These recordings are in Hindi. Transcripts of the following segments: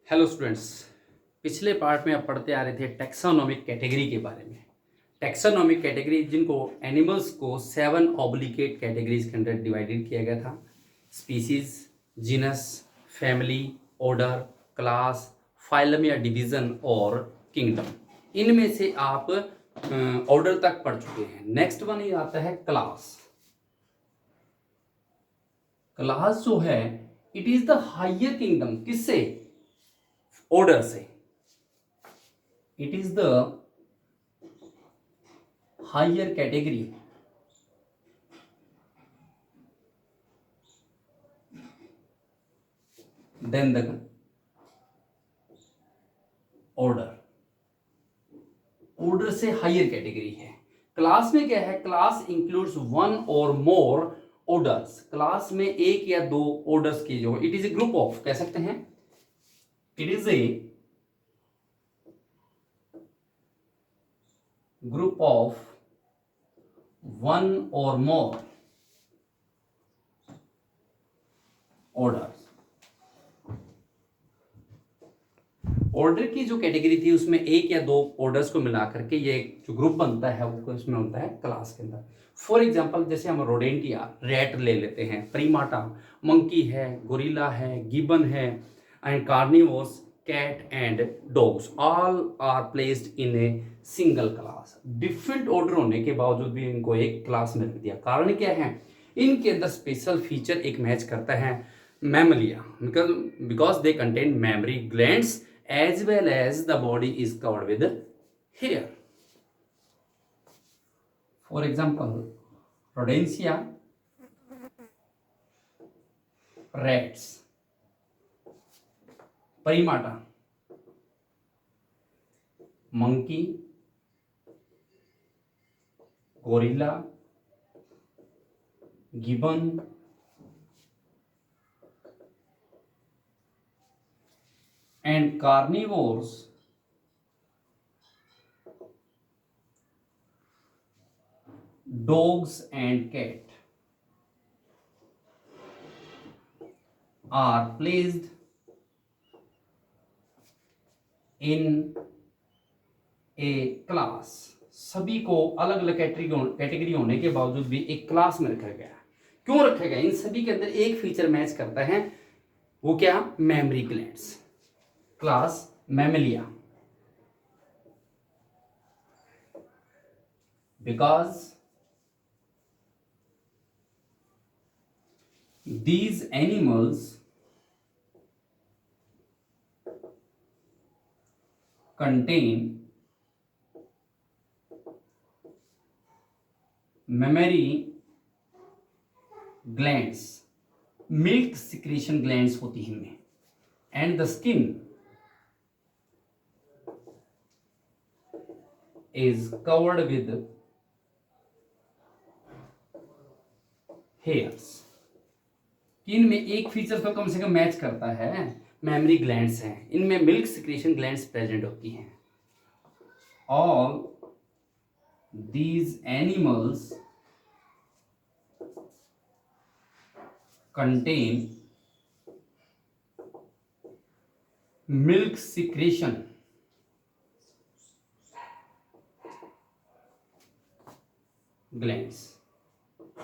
Hello students. पिछले पार्ट में आप पढ़ते आ रहे थे टैक्सोनॉमिक कैटेगरी के बारे में। टैक्सोनॉमिक कैटेगरी जिनको एनिमल्स को 7 ऑब्लिगेट कैटेगरीज के अंदर डिवाइडेड किया गया था। Species, genus, family, order, class, phylum या डिवीजन और किंगडम। इनमें से आप ऑर्डर तक पढ़ चुके हैं। नेक्स्ट वन ये आता है क्लास। क्लास जो है it is the higher kingdom. किससे? ऑर्डर से। It is the higher category than the order. Order से हायर कैटेगरी है। क्लास में क्या है? क्लास इंक्लूड्स वन और मोर ऑर्डर्स। क्लास में एक या दो ऑर्डर्स की जो it is a group of, कह सकते हैं it is a group of one और मोर ऑर्डर्स। ऑर्डर की जो कैटेगरी थी उसमें एक या दो ऑर्डर्स को मिला करके ये जो ग्रुप बनता है वो इसमें होता है क्लास के अंदर। फॉर एग्जांपल जैसे हम रोडेंटिया रैट ले लेते हैं, प्रीमाटा मंकी है, गोरिल्ला है, गिबन है, and carnivores cat and dogs all are placed in a single class. Different order होने के बावजूद भी इनको एक क्लास में रख दिया। कारण क्या है? इनके अंदर स्पेशल फीचर एक मैच करता है मैमलिया, because they contain mammary glands as well as the body is covered with hair. For example, rodentia, rats, primata, monkey, gorilla, gibbon, and carnivores dogs and cat are placed in a class। सभी को अलग अलग कैटेगरी होने के बावजूद भी एक क्लास में रखा गया। क्यों रखा गया? इन सभी के अंदर एक फीचर मैच करता है, वो क्या? Mammary glands. Class Mammalia, because these animals contain mammary glands, milk secretion glands होती हैं इनमें, and the skin is covered with hairs. इनमें एक फीचर तो कम से कम मैच करता है, मेमरी ग्लैंड्स हैं, इनमें मिल्क सिक्रीशन ग्लैंड्स प्रेजेंट होती हैं। All these animals contain milk secretion glands।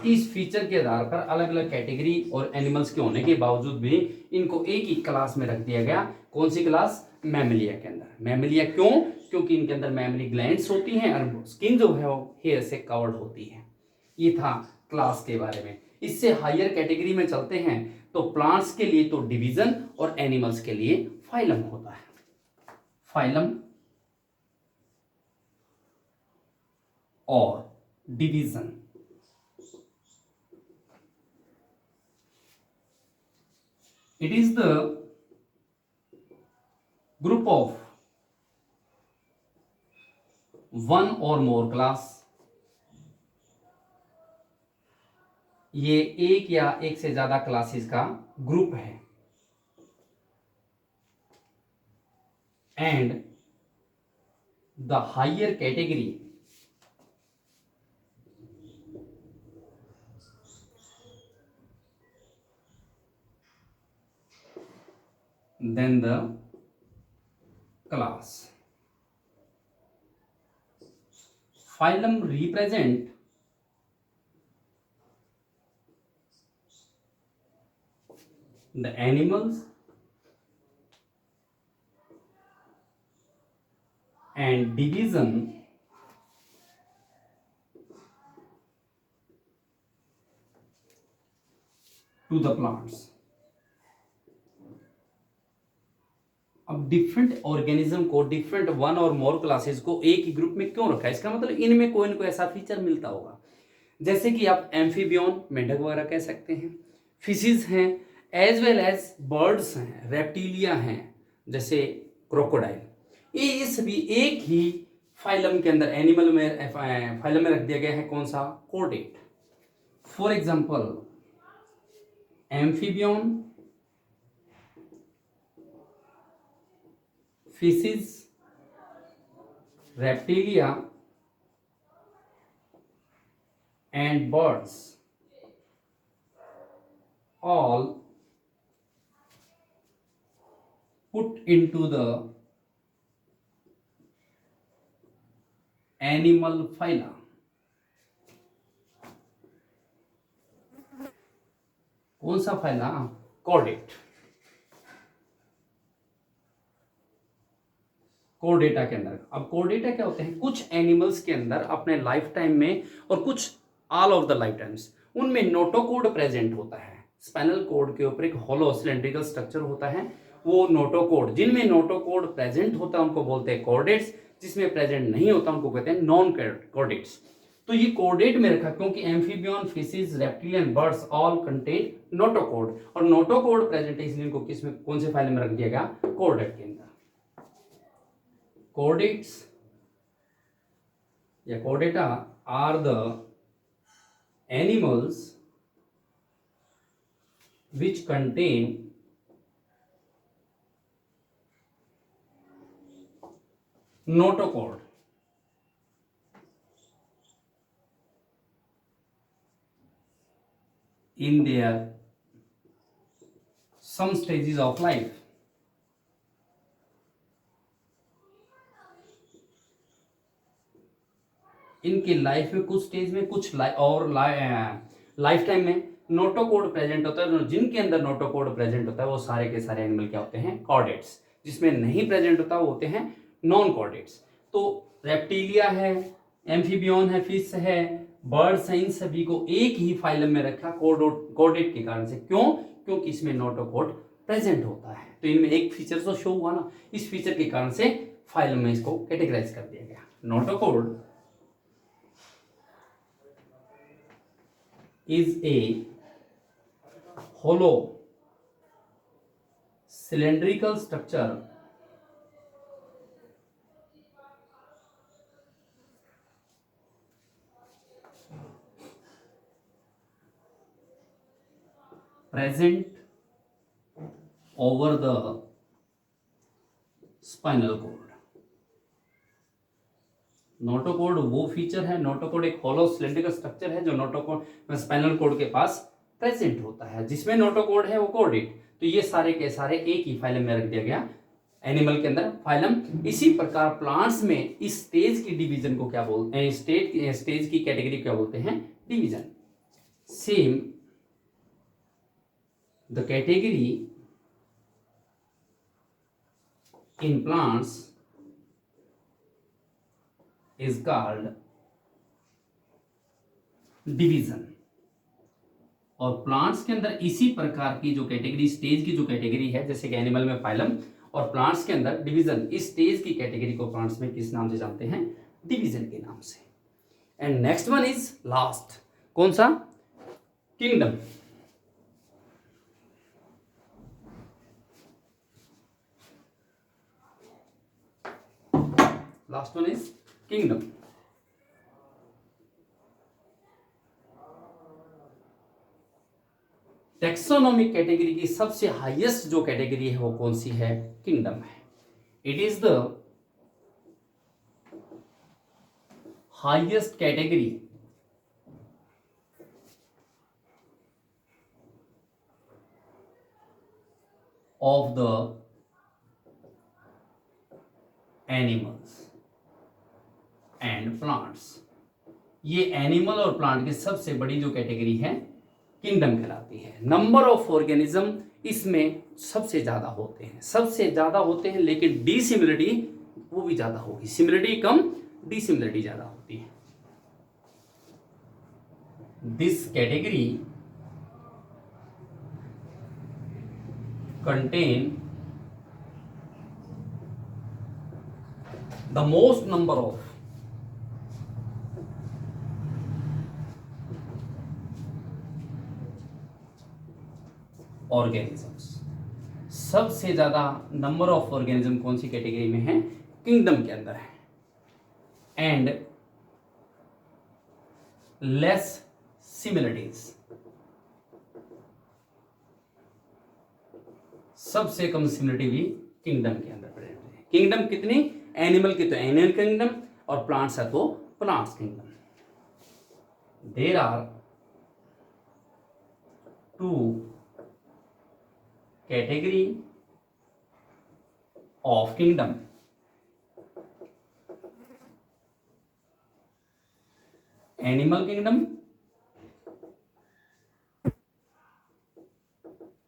इस फीचर के आधार पर अलग अलग कैटेगरी और एनिमल्स के होने के बावजूद भी इनको एक ही क्लास में रख दिया गया। कौन सी क्लास? मैमलिया के अंदर। मैमलिया क्यों? क्योंकि इनके अंदर मेमरी ग्लैंड्स होती हैं और स्किन जो है वो हेयर से कवर्ड होती है। ये था क्लास के बारे में। इससे हायर कैटेगरी में चलते हैं तो प्लांट्स के लिए तो डिवीजन और एनिमल्स के लिए फाइलम होता है। फाइलम और division. It is the group of one और मोर क्लास। ये एक या एक से ज्यादा क्लासेस का ग्रुप है। And the higher category than the class. Phylum represent the animals and division to the plants. अब डिफरेंट ऑर्गेनिज्म को, डिफरेंट वन और मोर क्लासेस को एक ही ग्रुप में क्यों रखा है? इसका मतलब इनमें कोई न कोई ऐसा फीचर मिलता होगा। जैसे कि आप एम्फीबियन, मेंढक वगैरह कह सकते हैं, फिशेस हैं, एज वेल एज बर्ड्स हैं, रेप्टिलिया हैं, जैसे क्रोकोडाइल। ये सभी एक ही फाइलम के अंदर, एनिमल में, फाइलम में रख दिया गया है। कौन सा? Chordate. For example amphibian, fishes, reptilia and birds all put into the animal phyla. कौन सा फाइला? कॉर्डेट। कोर्डेटा के अंदर। अब कोर्डेटा क्या होते हैं? कुछ एनिमल्स के अंदर अपने लाइफ टाइम में, और कुछ all of the life times, उनमें नोटोकोड प्रेजेंट होता है। स्पाइनल कोड के ऊपर एक होलो सिलेंड्रिकल स्ट्रक्चर होता है, वो नोटोकोड। जिनमें नोटोकोड प्रेजेंट होता है उनको बोलते हैं कॉर्डेट्स, जिसमें प्रेजेंट नहीं होता उनको कहते हैं नॉन कॉर्डेट्स। तो ये कोर्डेट में रखा क्योंकि amphibian, fishes, reptilian, birds all contain notochord, और नोटोकोड प्रेजेंट है इसलिए इनको किस में, कौन से फाइल में रख दिया गया? कोर्डेट के अंदर। Chordates या chordata are the animals which contain notochord in their some stages of life. इनके लाइफ में कुछ स्टेज में, कुछ लाइफ टाइम में नोटोकोड प्रेजेंट होता है। जिनके अंदर नोटोकोड प्रेजेंट होता है वो सारे के सारे एनिमल क्या होते हैं? कॉर्डेट्स। जिसमें नहीं प्रेजेंट होता वो होते हैं नॉन कॉर्डेट्स। तो रेप्टिलिया है, एम्फीबियन है, फिश है, बर्ड्स हैं, इन सभी को एक ही फाइलम में रखा कॉर्डेट के कारण से। क्यों? क्योंकि इसमें नोटोकोड प्रेजेंट होता है। तो इनमें एक फीचर तो शो हुआ ना, इस फीचर के कारण से फाइलम में इसको कैटेगराइज कर दिया गया। Notochord is a hollow cylindrical structure present over the spinal cord. Notochord वो फीचर है, नोटोकोड एक होलो सिलेंड्रिकल स्ट्रक्चर है जो नोटोकोड स्पाइनल कोड के पास प्रेजेंट होता है। जिसमें नोटोकोड है वो कोर्डेट। तो ये सारे के सारे एक ही फाइलम में रख दिया गया, एनिमल के अंदर फाइलम। इसी प्रकार प्लांट्स में इस स्टेज की डिवीजन को क्या बोलते हैं? स्टेज की कैटेगरी क्या बोलते हैं? Division. Same the category in plants is called division. और प्लांट्स के अंदर इसी प्रकार की जो कैटेगरी, स्टेज की जो कैटेगरी है, जैसे कि एनिमल में फाइलम और प्लांट्स के अंदर डिवीजन, इस स्टेज की कैटेगरी को प्लांट्स में किस नाम से जानते हैं? डिवीजन के नाम से। And next one is last. कौन सा? Kingdom. Last one is kingdom. Taxonomic category की सबसे हाईएस्ट जो कैटेगरी है वो कौन सी है? किंगडम है। It is the highest category of the animals and plants. ये एनिमल और प्लांट की सबसे बड़ी जो कैटेगरी है किंगडम कहलाती है। नंबर ऑफ ऑर्गेनिज्म इसमें सबसे ज्यादा होते हैं, लेकिन डिसिमिलरिटी वो भी ज्यादा होगी। सिमिलरिटी कम, डिसिमिलरिटी ज्यादा होती है। This category contain the most number of organisms. सबसे ज्यादा नंबर ऑफ ऑर्गेनिज्म कौन सी कैटेगरी में है? किंगडम के अंदर है। एंड लेस सिमिलरिटीज, सबसे कम सिमिलरिटी भी किंगडम के अंदर प्रेजेंट है। किंगडम कितनी? एनिमल की तो एनिमल किंगडम और प्लांट्स है तो plants kingdom. There are 2 category of kingdom. Animal kingdom,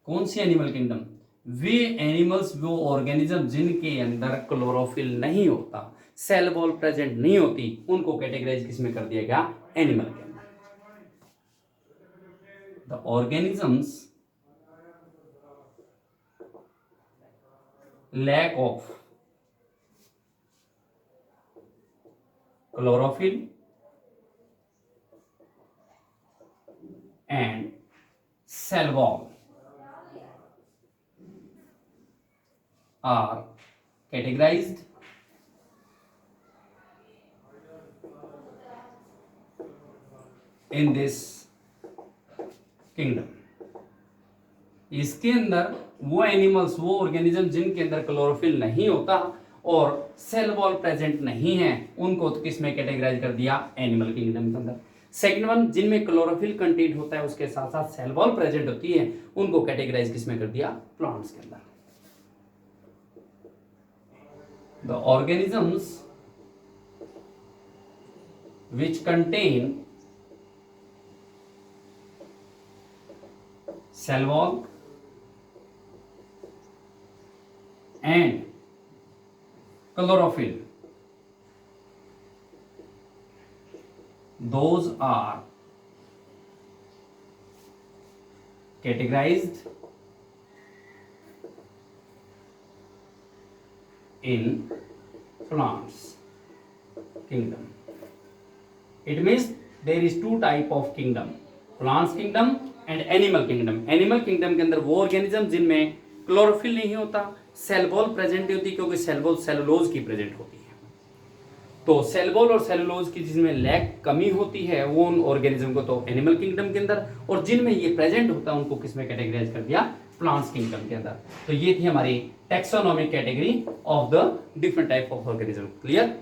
कौन सी एनिमल किंगडम? वे एनिमल्स, वो ऑर्गेनिज्म जिनके अंदर क्लोरोफिल नहीं होता, सेल वॉल प्रेजेंट नहीं होती, उनको कैटेगराइज किसमें कर दिया गया? एनिमल के अंदर। The organisms lack of chlorophyll and cell wall are categorized in this kingdom। इसके अंदर वो एनिमल्स, वो ऑर्गेनिज्म जिनके अंदर क्लोरोफिल नहीं होता और सेल वॉल प्रेजेंट नहीं है, उनको तो किस में कैटेगराइज कर दिया? एनिमल किंगडम के अंदर। सेकंड वन, जिनमें क्लोरोफिल कंटेंट होता है उसके साथ साथ सेल वॉल प्रेजेंट होती है, उनको कैटेगराइज किस में कर दिया? प्लांट्स के अंदर। The organisms which contain cell wall and chlorophyll, those are categorized in plants kingdom। It means there is 2 type of kingdom, plants kingdom and animal kingdom। animal kingdom के अंदर वो ऑर्गेनिज्म जिनमें क्लोरोफिल नहीं होता, सेल वॉल प्रेजेंट नहीं होती, क्योंकि सेल वॉल सेलुलोज की प्रेजेंट होती है। तो सेल वॉल और सेलुलोज की जिसमें लैक कमी होती है, वो उन ऑर्गेनिज्म को तो एनिमल किंगडम के अंदर, और जिनमें ये प्रेजेंट होता है उनको किसमें कैटेगराइज कर दिया? प्लांट्स किंगडम के अंदर। तो ये थी हमारी taxonomic category of the different type of organism. Clear?